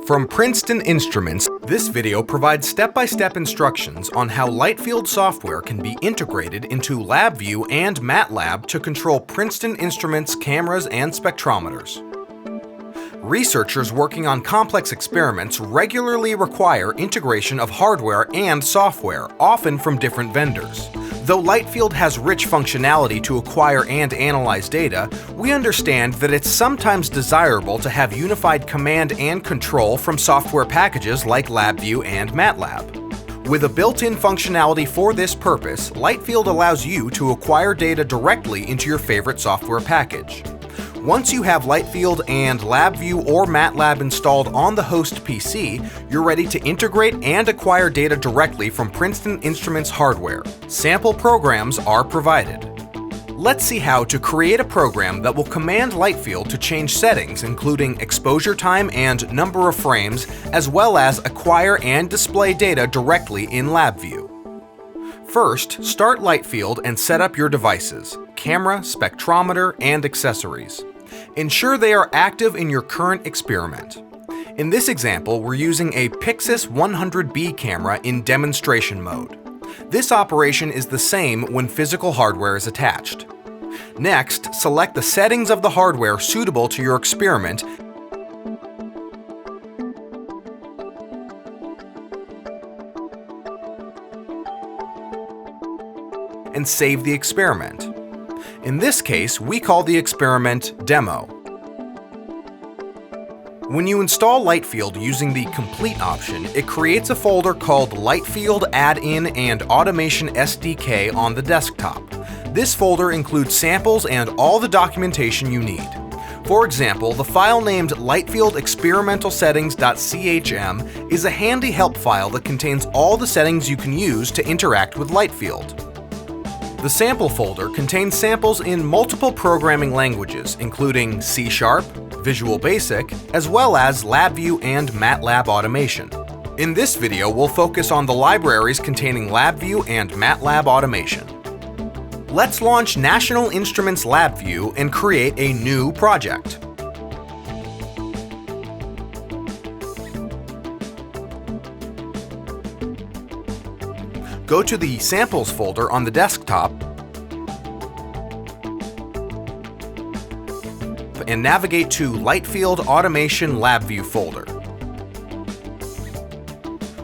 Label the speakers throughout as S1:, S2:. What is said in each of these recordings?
S1: From Princeton Instruments, this video provides step-by-step instructions on how LightField software can be integrated into LabVIEW and MATLAB to control Princeton Instruments cameras and spectrometers. Researchers working on complex experiments regularly require integration of hardware and software, often from different vendors. Though LightField has rich functionality to acquire and analyze data, we understand that it's sometimes desirable to have unified command and control from software packages like LabVIEW and MATLAB. With a built-in functionality for this purpose, LightField allows you to acquire data directly into your favorite software package. Once you have LightField and LabVIEW or MATLAB installed on the host PC, you're ready to integrate and acquire data directly from Princeton Instruments hardware. Sample programs are provided. Let's see how to create a program that will command LightField to change settings, including exposure time and number of frames, as well as acquire and display data directly in LabVIEW. First, start LightField and set up your devices: camera, spectrometer, and accessories. Ensure they are active in your current experiment. In this example, we're using a Pixis 100B camera in demonstration mode. This operation is the same when physical hardware is attached. Next, select the settings of the hardware suitable to your experiment and save the experiment. In this case, we call the experiment Demo. When you install LightField using the Complete option, it creates a folder called LightField Add-in and Automation SDK on the desktop. This folder includes samples and all the documentation you need. For example, the file named lightfieldexperimentalsettings.chm is a handy help file that contains all the settings you can use to interact with LightField. The sample folder contains samples in multiple programming languages, including C#, Visual Basic, as well as LabVIEW and MATLAB automation. In this video, we'll focus on the libraries containing LabVIEW and MATLAB automation. Let's launch National Instruments LabVIEW and create a new project. Go to the Samples folder on the desktop and navigate to LightField Automation LabVIEW folder.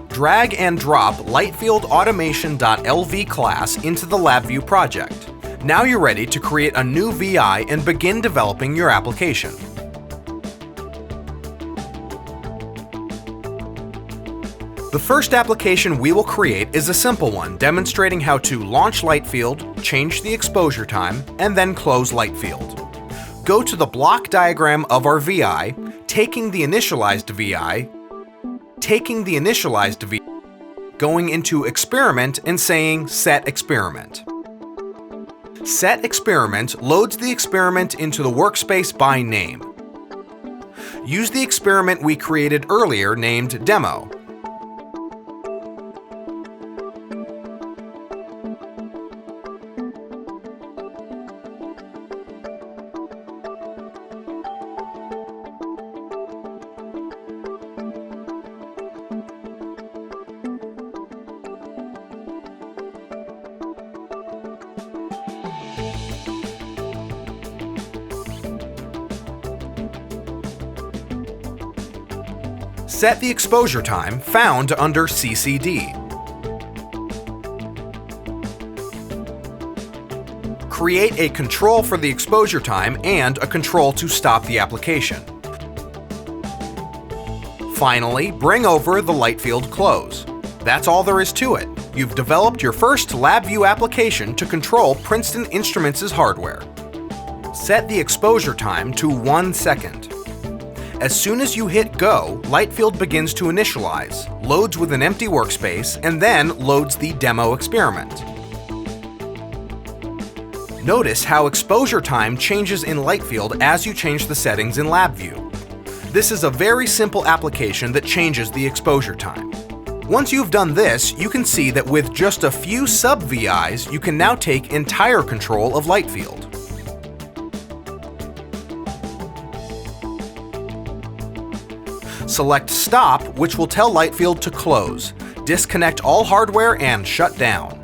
S1: Drag and drop LightField Automation.lv class into the LabVIEW project. Now you're ready to create a new VI and begin developing your application. The first application we will create is a simple one, demonstrating how to launch LightField, change the exposure time, and then close LightField. Go to the block diagram of our VI, taking the initialized VI, going into Experiment and saying Set Experiment. Set Experiment loads the experiment into the workspace by name. Use the experiment we created earlier named Demo. Set the exposure time found under CCD. Create a control for the exposure time and a control to stop the application. Finally, bring over the LightField close. That's all there is to it. You've developed your first LabVIEW application to control Princeton Instruments' hardware. Set the exposure time to 1 second. As soon as you hit Go, LightField begins to initialize, loads with an empty workspace, and then loads the demo experiment. Notice how exposure time changes in LightField as you change the settings in LabVIEW. This is a very simple application that changes the exposure time. Once you've done this, you can see that with just a few sub-VIs, you can now take entire control of LightField. Select Stop, which will tell LightField to close. Disconnect all hardware and shut down.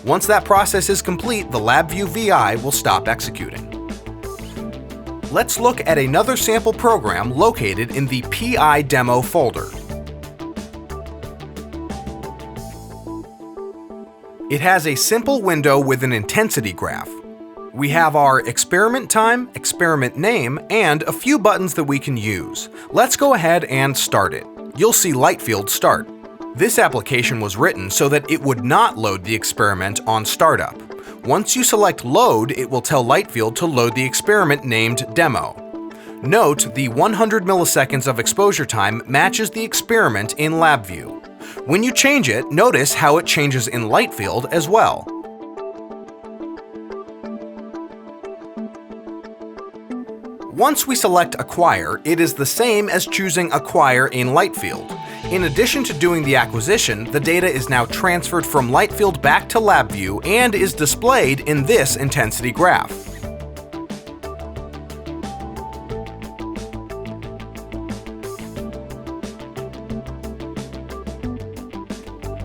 S1: Once that process is complete, the LabVIEW VI will stop executing. Let's look at another sample program located in the PI demo folder. It has a simple window with an intensity graph. We have our experiment time, experiment name, and a few buttons that we can use. Let's go ahead and start it. You'll see LightField start. This application was written so that it would not load the experiment on startup. Once you select Load, it will tell LightField to load the experiment named Demo. Note the 100 milliseconds of exposure time matches the experiment in LabVIEW. When you change it, notice how it changes in LightField as well. Once we select Acquire, it is the same as choosing Acquire in LightField. In addition to doing the acquisition, the data is now transferred from LightField back to LabVIEW and is displayed in this intensity graph.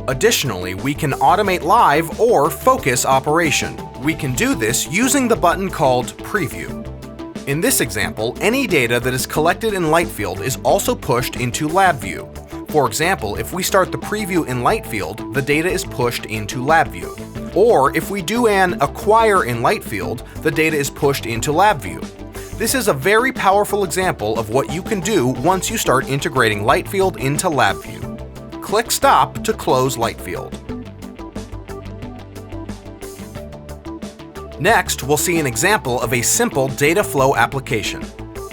S1: Additionally, we can automate live or focus operation. We can do this using the button called Preview. In this example, any data that is collected in LightField is also pushed into LabVIEW. For example, if we start the preview in LightField, the data is pushed into LabVIEW. Or if we do an acquire in LightField, the data is pushed into LabVIEW. This is a very powerful example of what you can do once you start integrating LightField into LabVIEW. Click Stop to close LightField. Next, we'll see an example of a simple data flow application.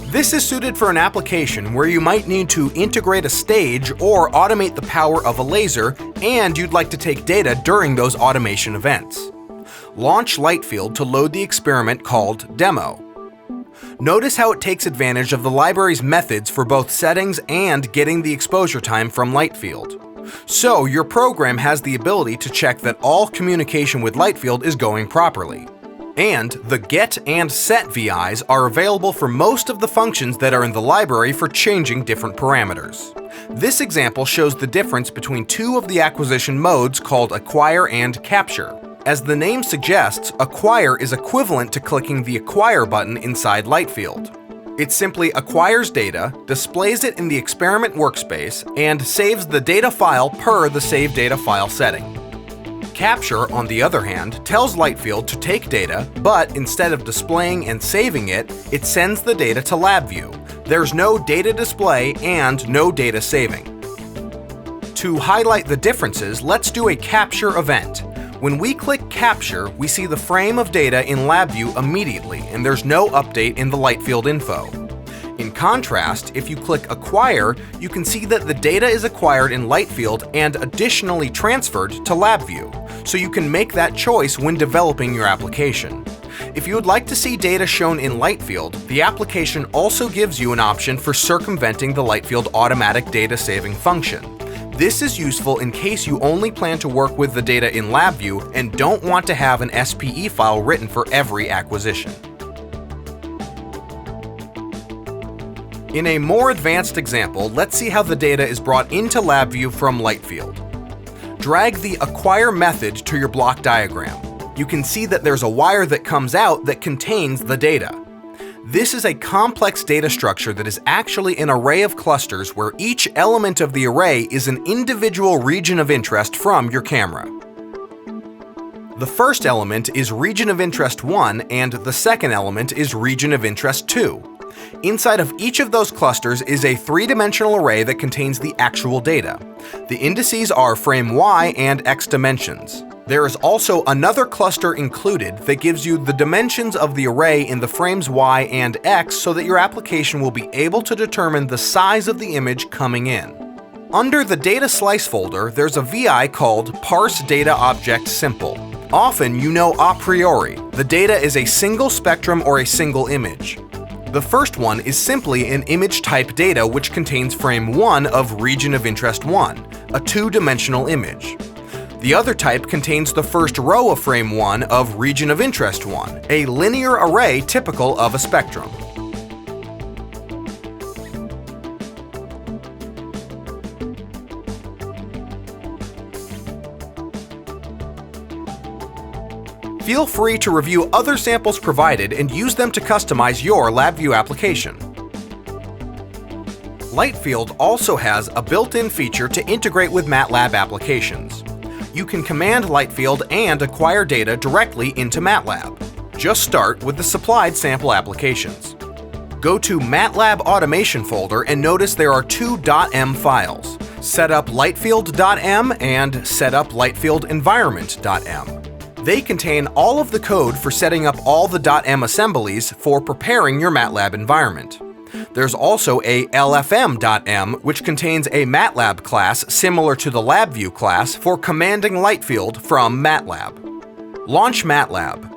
S1: This is suited for an application where you might need to integrate a stage or automate the power of a laser, and you'd like to take data during those automation events. Launch LightField to load the experiment called Demo. Notice how it takes advantage of the library's methods for both settings and getting the exposure time from LightField. So your program has the ability to check that all communication with LightField is going properly. And the Get and Set VIs are available for most of the functions that are in the library for changing different parameters. This example shows the difference between two of the acquisition modes called Acquire and Capture. As the name suggests, Acquire is equivalent to clicking the Acquire button inside LightField. It simply acquires data, displays it in the experiment workspace, and saves the data file per the Save Data File setting. Capture, on the other hand, tells LightField to take data, but instead of displaying and saving it, it sends the data to LabVIEW. There's no data display and no data saving. To highlight the differences, let's do a capture event. When we click Capture, we see the frame of data in LabVIEW immediately, and there's no update in the LightField info. In contrast, if you click Acquire, you can see that the data is acquired in LightField and additionally transferred to LabVIEW, so you can make that choice when developing your application. If you would like to see data shown in LightField, the application also gives you an option for circumventing the LightField automatic data saving function. This is useful in case you only plan to work with the data in LabVIEW and don't want to have an SPE file written for every acquisition. In a more advanced example, let's see how the data is brought into LabVIEW from LightField. Drag the Acquire method to your block diagram. You can see that there's a wire that comes out that contains the data. This is a complex data structure that is actually an array of clusters where each element of the array is an individual region of interest from your camera. The first element is region of interest 1 and the second element is region of interest 2. Inside of each of those clusters is a three-dimensional array that contains the actual data. The indices are frame Y and X dimensions. There is also another cluster included that gives you the dimensions of the array in the frames Y and X so that your application will be able to determine the size of the image coming in. Under the Data Slice folder, there's a VI called Parse Data Object Simple. Often you know a priori, the data is a single spectrum or a single image. The first one is simply an image type data which contains frame 1 of region of interest 1, a two-dimensional image. The other type contains the first row of frame 1 of region of interest 1, a linear array typical of a spectrum. Feel free to review other samples provided and use them to customize your LabVIEW application. LightField also has a built-in feature to integrate with MATLAB applications. You can command LightField and acquire data directly into MATLAB. Just start with the supplied sample applications. Go to MATLAB Automation folder and notice there are two .m files, setup.lightfield.m and setup.lightfield-environment.m. They contain all of the code for setting up all the .m assemblies for preparing your MATLAB environment. There's also a LFM.m, which contains a MATLAB class similar to the LabVIEW class for commanding LightField from MATLAB. Launch MATLAB.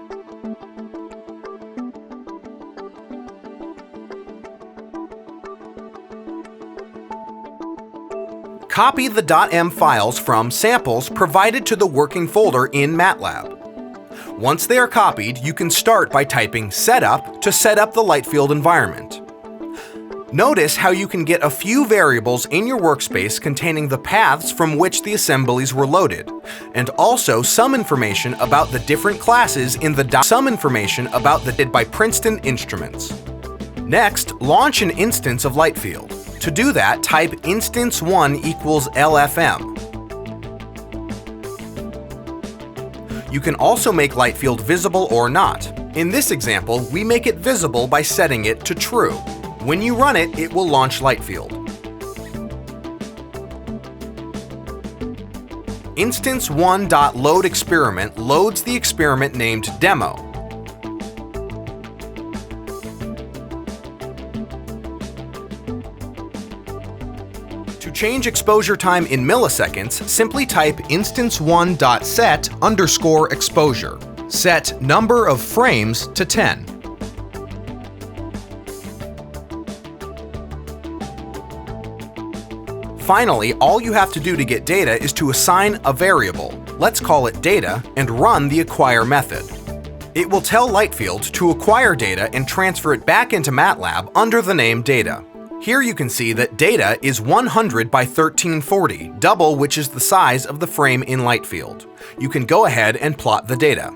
S1: Copy the .m files from samples provided to the working folder in MATLAB. Once they are copied, you can start by typing setup to set up the LightField environment. Notice how you can get a few variables in your workspace containing the paths from which the assemblies were loaded, and also some information about the different classes in the by Princeton Instruments. Next, launch an instance of LightField. To do that, type instance1 equals LFM. You can also make LightField visible or not. In this example, we make it visible by setting it to true. When you run it, it will launch LightField. Instance1.loadExperiment loads the experiment named demo. To change exposure time in milliseconds, simply type instance1.set_exposure. Set number of frames to 10. Finally, all you have to do to get data is to assign a variable, let's call it data, and run the acquire method. It will tell LightField to acquire data and transfer it back into MATLAB under the name data. Here you can see that data is 100 by 1340, double which is the size of the frame in LightField. You can go ahead and plot the data.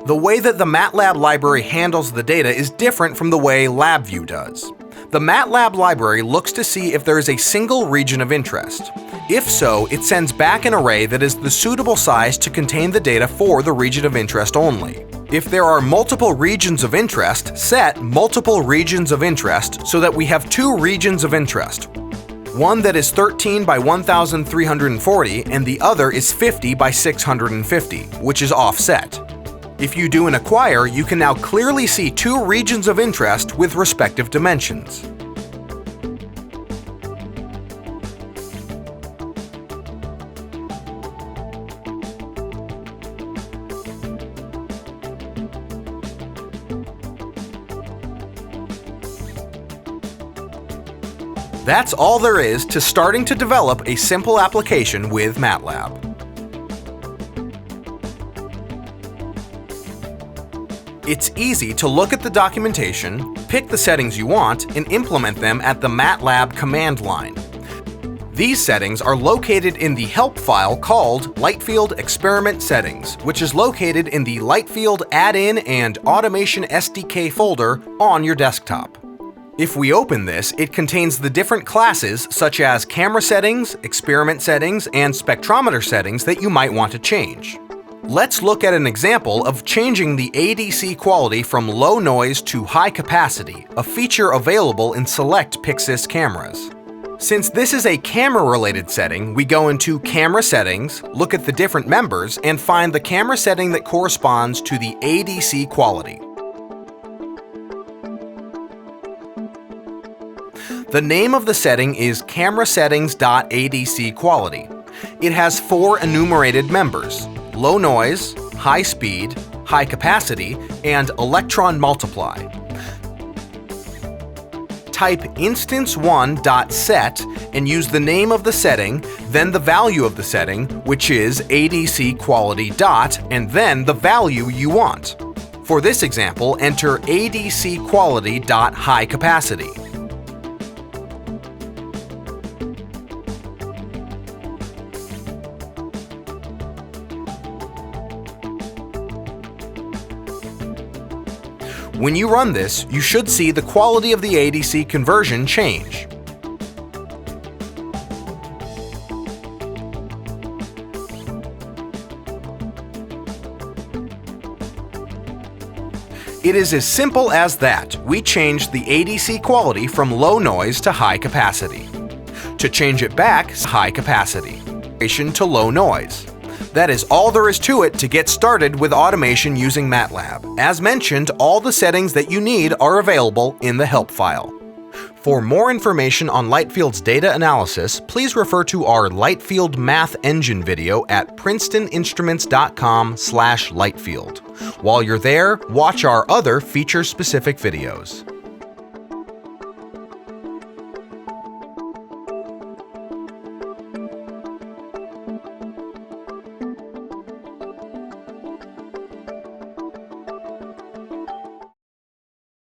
S1: The way that the MATLAB library handles the data is different from the way LabVIEW does. The MATLAB library looks to see if there is a single region of interest. If so, it sends back an array that is the suitable size to contain the data for the region of interest only. If there are multiple regions of interest, set multiple regions of interest so that we have two regions of interest. One that is 13 by 1340 and the other is 50 by 650, which is offset. If you do an acquire, you can now clearly see two regions of interest with respective dimensions. That's all there is to starting to develop a simple application with MATLAB. It's easy to look at the documentation, pick the settings you want, and implement them at the MATLAB command line. These settings are located in the help file called LightField Experiment Settings, which is located in the LightField Add-in and Automation SDK folder on your desktop. If we open this, it contains the different classes such as camera settings, experiment settings, and spectrometer settings that you might want to change. Let's look at an example of changing the ADC quality from low noise to high capacity, a feature available in select Pixis cameras. Since this is a camera-related setting, we go into Camera Settings, look at the different members, and find the camera setting that corresponds to the ADC quality. The name of the setting is camerasettings.adc quality. It has 4 enumerated members: low noise, high speed, high capacity, and electron multiply. type instance1.set and use the name of the setting, then the value of the setting, which is ADC quality dot, and then the value you want. For this example, enter ADC quality dot high capacity. When you run this, you should see the quality of the ADC conversion change. It is as simple as that. We changed the ADC quality from low noise to high capacity. To change it back, high capacity. To low noise. That is all there is to it to get started with automation using MATLAB. As mentioned, all the settings that you need are available in the help file. For more information on LightField's data analysis, please refer to our LightField Math Engine video at princetoninstruments.com/LightField. While you're there, watch our other feature-specific videos.